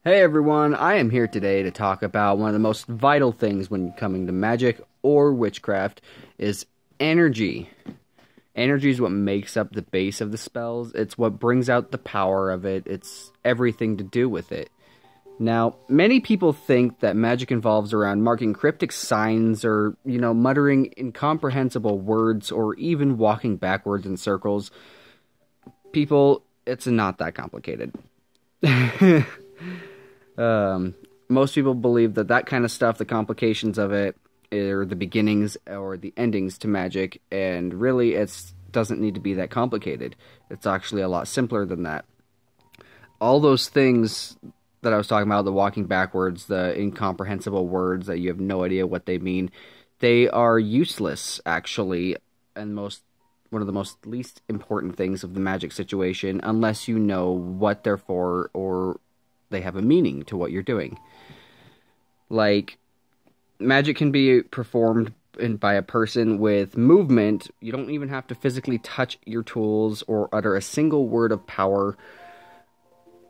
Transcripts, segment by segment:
Hey everyone, I am here today to talk about one of the most vital things when coming to magic or witchcraft is energy. Energy is what makes up the base of the spells. It's what brings out the power of it. It's everything to do with it. Now, many people think that magic involves around marking cryptic signs or, muttering incomprehensible words or even walking backwards in circles. People, it's not that complicated. Most people believe that kind of stuff, the complications of it, are the beginnings or the endings to magic, and really it doesn't need to be that complicated. It's actually a lot simpler than that. All those things that I was talking about, the walking backwards, the incomprehensible words that you have no idea what they mean, they are useless, actually, and one of the most least important things of the magic situation, unless you know what they're for or they have a meaning to what you're doing. Like, magic can be performed by a person with movement. You don't even have to physically touch your tools or utter a single word of power.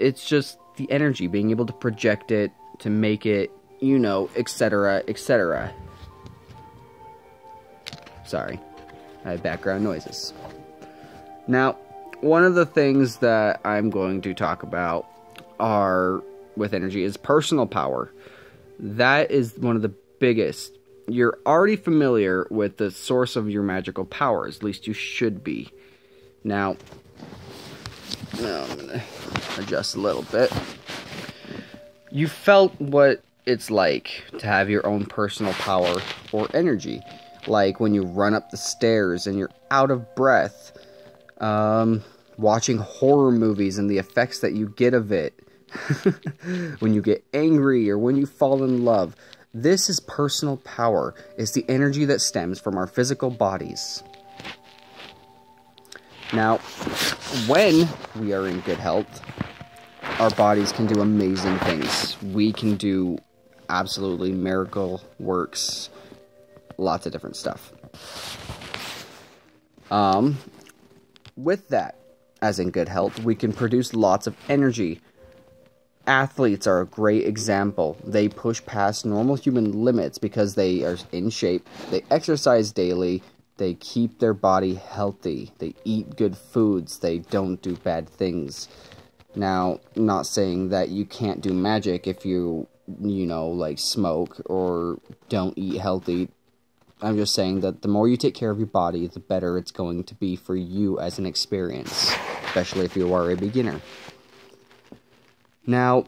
It's just the energy, being able to project it, to make it, etc., etc. Sorry, I have background noises. Now, one of the things that I'm going to talk about with energy is personal power. That is one of the biggest. You're already familiar with the source of your magical powers, at least you should be. Now, I'm going to adjust a little bit. You felt what it's like to have your own personal power or energy. Like when you run up the stairs and you're out of breath. Watching horror movies and the effects that you get of it. When you get angry or when you fall in love. This is personal power. It's the energy that stems from our physical bodies. Now, when we are in good health, our bodies can do amazing things. We can do absolutely miracle works. Lots of different stuff. With that, as in good health, we can produce lots of energy. Athletes are a great example. They push past normal human limits because they are in shape, they exercise daily, they keep their body healthy, they eat good foods, they don't do bad things. Now, I'm not saying that you can't do magic if you like smoke or don't eat healthy. I'm just saying that the more you take care of your body, the better it's going to be for you as an experience, especially if you are a beginner. Now,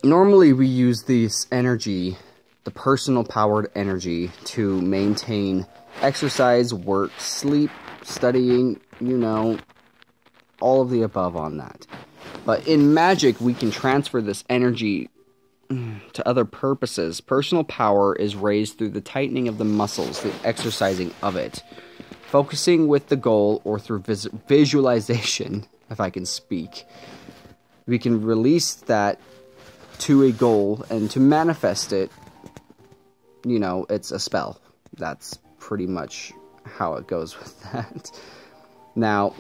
normally we use this energy, the personal powered energy, to maintain exercise, work, sleep, studying, all of the above on that. But in magic, we can transfer this energy to other purposes. Personal power is raised through the tightening of the muscles, the exercising of it, focusing with the goal, or through visualization, if I can speak. We can release that to a goal, and to manifest it, it's a spell. That's pretty much how it goes with that. Now,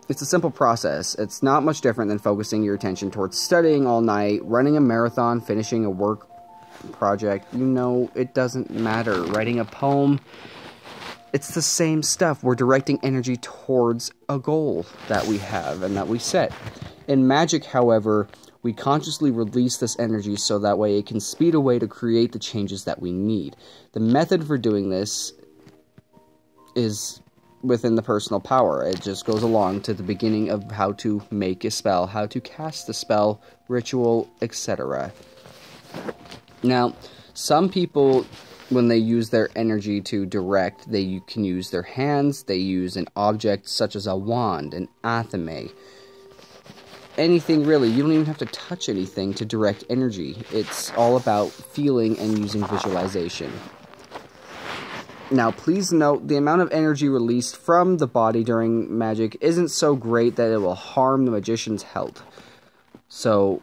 it's a simple process. It's not much different than focusing your attention towards studying all night, running a marathon, finishing a work project. It doesn't matter. Writing a poem, it's the same stuff. We're directing energy towards a goal that we have and that we set. In magic, however, we consciously release this energy so that way it can speed away to create the changes that we need. The method for doing this is within the personal power. It just goes along to the beginning of how to make a spell, how to cast a spell, ritual, etc. Now, some people, when they use their energy to direct, they can use their hands, they use an object such as a wand, an athame. Anything really. You don't even have to touch anything to direct energy. It's all about feeling and using visualization. Now, please note, the amount of energy released from the body during magic isn't so great that it will harm the magician's health. So,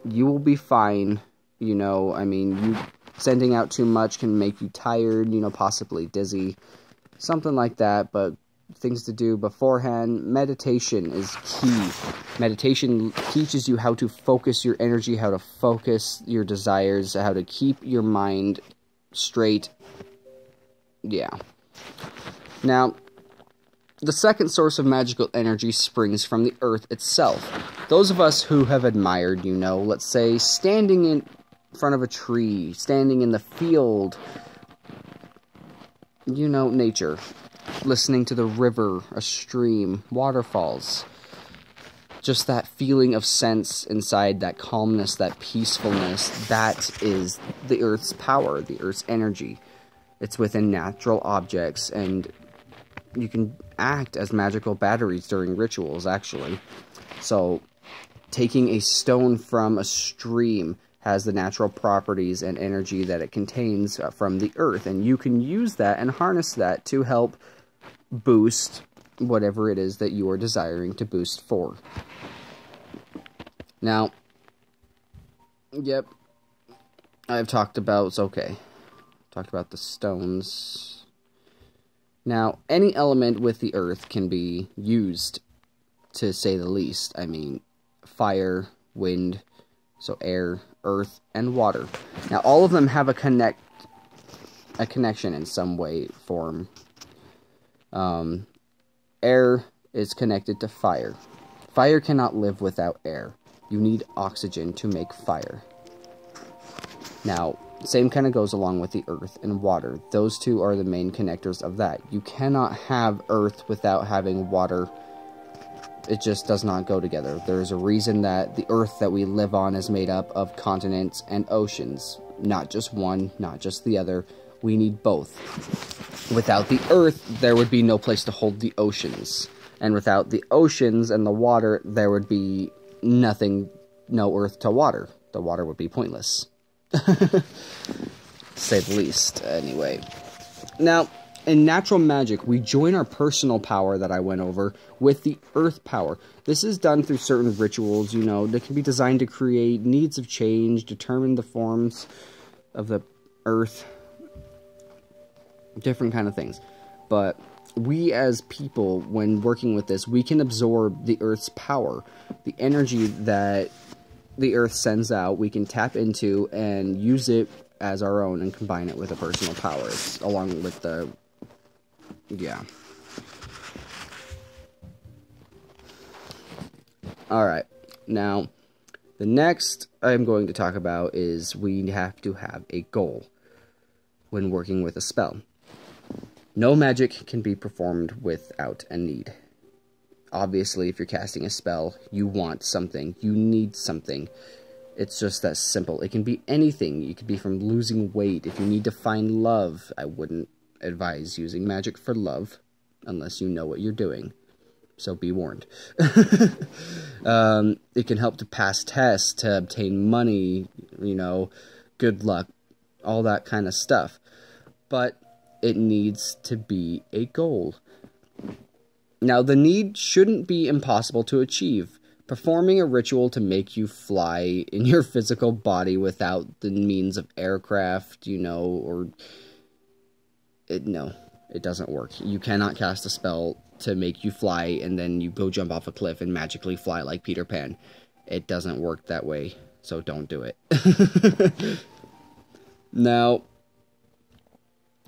you will be fine. You sending out too much can make you tired, possibly dizzy. Something like that, but things to do beforehand. Meditation is key. Meditation teaches you how to focus your energy, how to focus your desires, how to keep your mind straight. Yeah. Now, the second source of magical energy springs from the earth itself. Those of us who have admired, let's say, standing in front of a tree, standing in the field, nature, listening to the river, a stream, waterfalls, just that feeling of sense inside, that calmness, that peacefulness, that is the earth's power, the earth's energy. It's within natural objects, and you can act as magical batteries during rituals, actually. So, taking a stone from a stream has the natural properties and energy that it contains from the earth, and you can use that and harness that to help boost whatever it is that you are desiring to boost for. Now, yep, I've talked about, talked about the stones. Now, any element with the earth can be used, to say the least. I mean, fire, wind, so air, earth, and water. Now, all of them have a connection in some way, form. Air is connected to fire. Fire cannot live without air. You need oxygen to make fire. Now, same kind of goes along with the earth and water. Those two are the main connectors of that. You cannot have earth without having water. It just does not go together. There's a reason that the earth that we live on is made up of continents and oceans. Not just one, not just the other. We need both. Without the earth, there would be no place to hold the oceans. And without the oceans and the water, there would be nothing, no earth to water. The water would be pointless. Say the least, anyway. Now, in natural magic, we join our personal power that I went over with the earth power. This is done through certain rituals, that can be designed to create needs of change, determine the forms of the earth, different kind of things. But we as people, when working with this, we can absorb the earth's power, the energy that the earth sends out, we can tap into and use it as our own and combine it with a personal powers, along with the, yeah. Alright, now, the next I'm going to talk about is we have to have a goal when working with a spell. No magic can be performed without a need. Obviously, if you're casting a spell, you want something. You need something. It's just that simple. It can be anything. It could be from losing weight. If you need to find love, I wouldn't advise using magic for love, unless you know what you're doing. So be warned. It can help to pass tests, to obtain money, good luck, all that kind of stuff. But it needs to be a goal. Now, the need shouldn't be impossible to achieve. Performing a ritual to make you fly in your physical body without the means of aircraft, or... No, it doesn't work. You cannot cast a spell to make you fly and then you go jump off a cliff and magically fly like Peter Pan. It doesn't work that way, so don't do it. Now...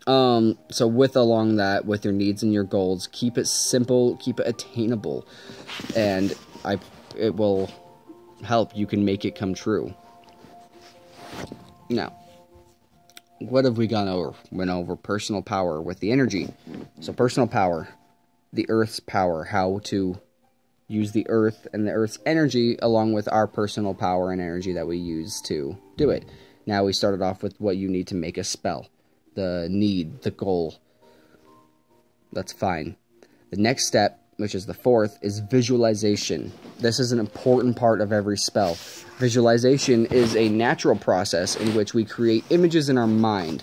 so along that, with your needs and your goals, keep it simple, keep it attainable, and it will help. You can make it come true. Now, what have we gone over? Went over personal power with the energy. So personal power, the earth's power, how to use the earth and the earth's energy along with our personal power and energy that we use to do it. Now we started off with what you need to make a spell. The need, the goal. That's fine. The next step, which is the fourth, is visualization. This is an important part of every spell. Visualization is a natural process in which we create images in our mind.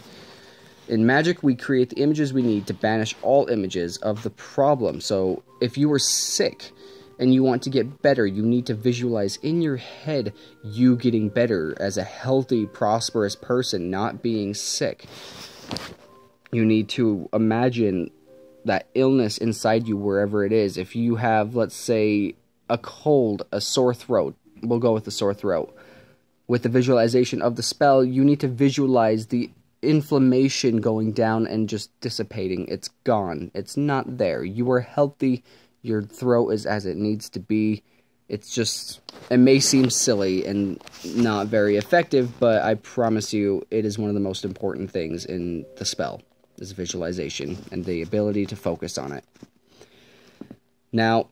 In magic, we create the images we need to banish all images of the problem. So, if you were sick and you want to get better, you need to visualize in your head you getting better as a healthy, prosperous person, not being sick. You need to imagine that illness inside you, wherever it is. If you have, let's say, a cold, a sore throat, we'll go with the sore throat. With the visualization of the spell, you need to visualize the inflammation going down and just dissipating. It's gone. It's not there. You are healthy. Your throat is as it needs to be. It's just, it may seem silly and not very effective, but I promise you it is one of the most important things in the spell, is visualization and the ability to focus on it. Now,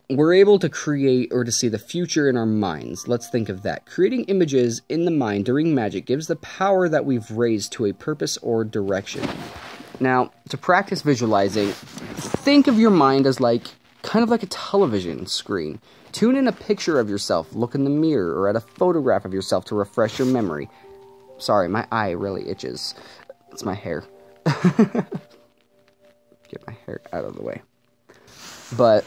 we're able to create or to see the future in our minds. Let's think of that. Creating images in the mind during magic gives the power that we've raised to a purpose or direction. Now, to practice visualizing, think of your mind as kind of like a television screen. Tune in a picture of yourself, look in the mirror, or at a photograph of yourself to refresh your memory. Sorry, my eye really itches. It's my hair. Get my hair out of the way. But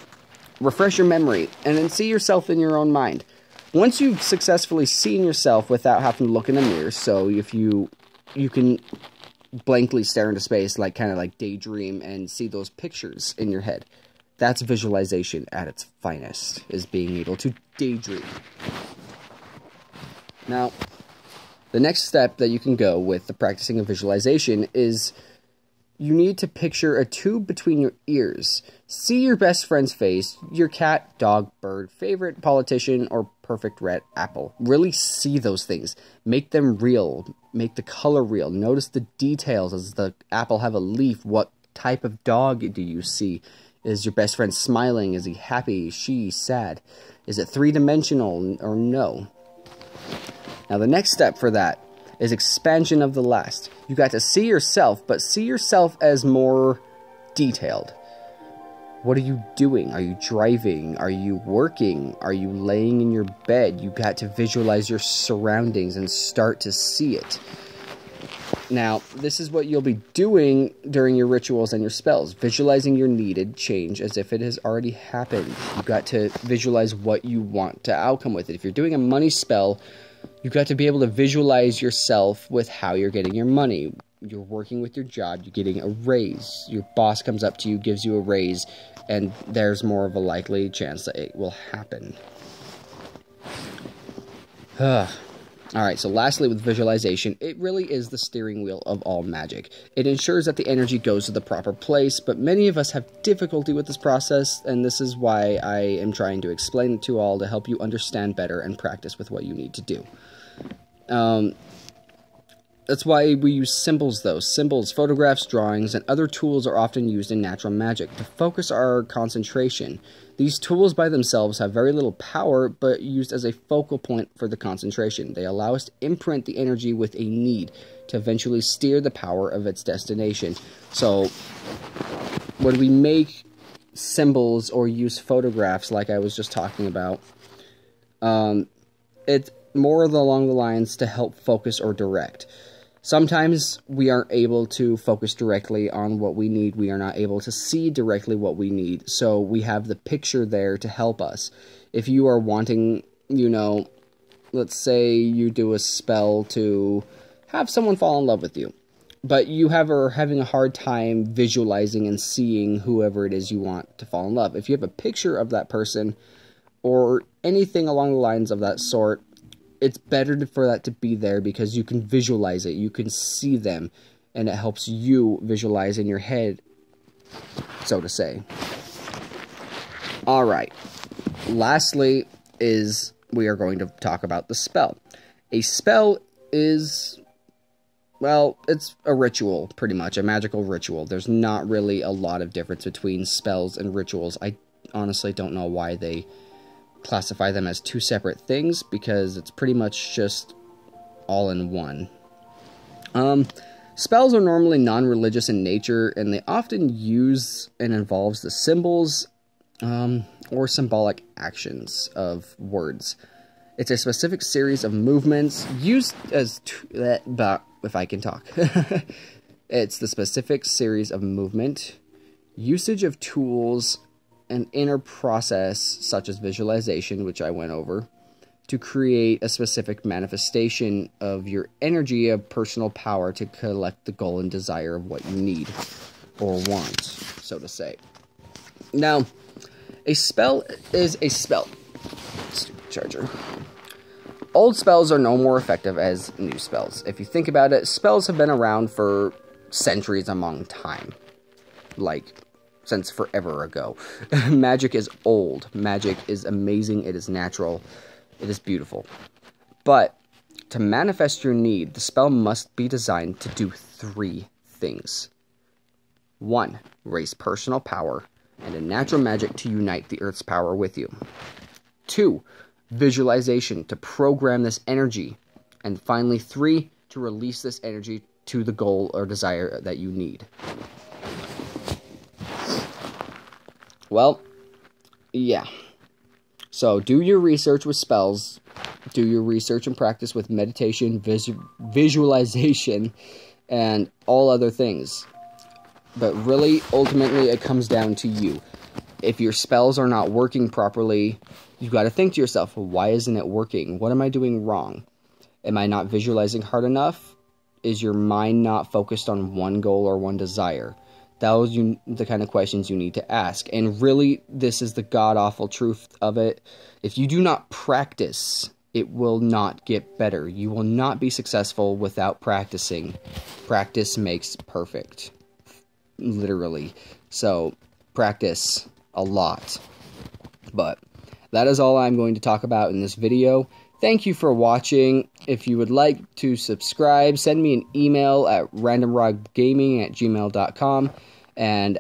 refresh your memory, and then see yourself in your own mind. Once you've successfully seen yourself without having to look in a mirror, so if you can blankly stare into space, kind of like daydream and see those pictures in your head. That's visualization at its finest, is being able to daydream. Now, the next step that you can go with the practicing of visualization is you need to picture a tube between your ears. See your best friend's face, your cat, dog, bird, favorite politician, or perfect red apple. Really see those things. Make them real. Make the color real. Notice the details. Does the apple have a leaf? What type of dog do you see? Is your best friend smiling? Is he happy? Is she sad? Is it three-dimensional or no? Now the next step for that is expansion of the last. You got to see yourself, but see yourself as more detailed. What are you doing? Are you driving? Are you working? Are you laying in your bed? You got to visualize your surroundings and start to see it. Now, this is what you'll be doing during your rituals and your spells. Visualizing your needed change as if it has already happened. You've got to visualize what you want to outcome with it. If you're doing a money spell, you've got to be able to visualize yourself with how you're getting your money. You're working with your job, you're getting a raise. Your boss comes up to you, gives you a raise, and there's more of a likely chance that it will happen. Alright, so lastly with visualization, it really is the steering wheel of all magic. It ensures that the energy goes to the proper place, but many of us have difficulty with this process, and this is why I am trying to explain it to all to help you understand better and practice with what you need to do. That's why we use symbols, though. Symbols, photographs, drawings, and other tools are often used in natural magic to focus our concentration. These tools by themselves have very little power, but used as a focal point for the concentration. They allow us to imprint the energy with a need to eventually steer the power of its destination. So, when we make symbols or use photographs, like I was just talking about, it's more along the lines to help focus or direct. Sometimes we aren't able to focus directly on what we need. We are not able to see directly what we need. So we have the picture there to help us. If you are wanting, let's say you do a spell to have someone fall in love with you, but you are having a hard time visualizing and seeing whoever it is you want to fall in love. If you have a picture of that person or anything along the lines of that sort, it's better for that to be there because you can visualize it, you can see them, and it helps you visualize in your head, so to say. Alright, lastly is we are going to talk about the spell. A spell is, well, it's a ritual, pretty much, a magical ritual. There's not really a lot of difference between spells and rituals. I honestly don't know why they classify them as two separate things, because it's pretty much just all in one. Spells are normally non-religious in nature, and they often use and involves the symbols or symbolic actions of words. It's a specific series of movements used as if I can talk. It's the specific series of movement, usage of tools, an inner process, such as visualization, which I went over, to create a specific manifestation of your energy of personal power to collect the goal and desire of what you need. or want, so to say. Now, a spell is a spell. Stupid charger. Old spells are no more effective as new spells. If you think about it, spells have been around for centuries among time. Like, since forever ago. Magic is old. Magic is amazing. It is natural. It is beautiful. But to manifest your need, the spell must be designed to do 3 things. 1. Raise personal power and a natural magic to unite the Earth's power with you. 2. Visualization to program this energy. And finally, 3. To release this energy to the goal or desire that you need. Well, yeah. So do your research with spells. Do your research and practice with meditation, visualization, and all other things. But really, ultimately, it comes down to you. If your spells are not working properly, you've got to think to yourself, why isn't it working? What am I doing wrong? Am I not visualizing hard enough? Is your mind not focused on one goal or one desire? Those are the kind of questions you need to ask. And really, this is the god-awful truth of it. If you do not practice, it will not get better. You will not be successful without practicing. Practice makes perfect. Literally. So, practice a lot. But that is all I'm going to talk about in this video. Thank you for watching. If you would like to subscribe, send me an email at randomroggaming@gmail.com. And,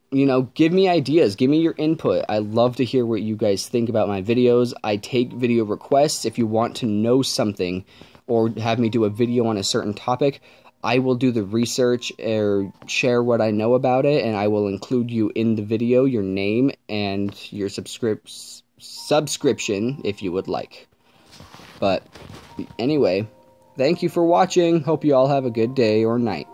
you know, give me ideas. Give me your input. I love to hear what you guys think about my videos. I take video requests. If you want to know something or have me do a video on a certain topic, I will do the research or share what I know about it, and I will include you in the video, your name, and your subscription if you would like. But anyway, thank you for watching. Hope you all have a good day or night.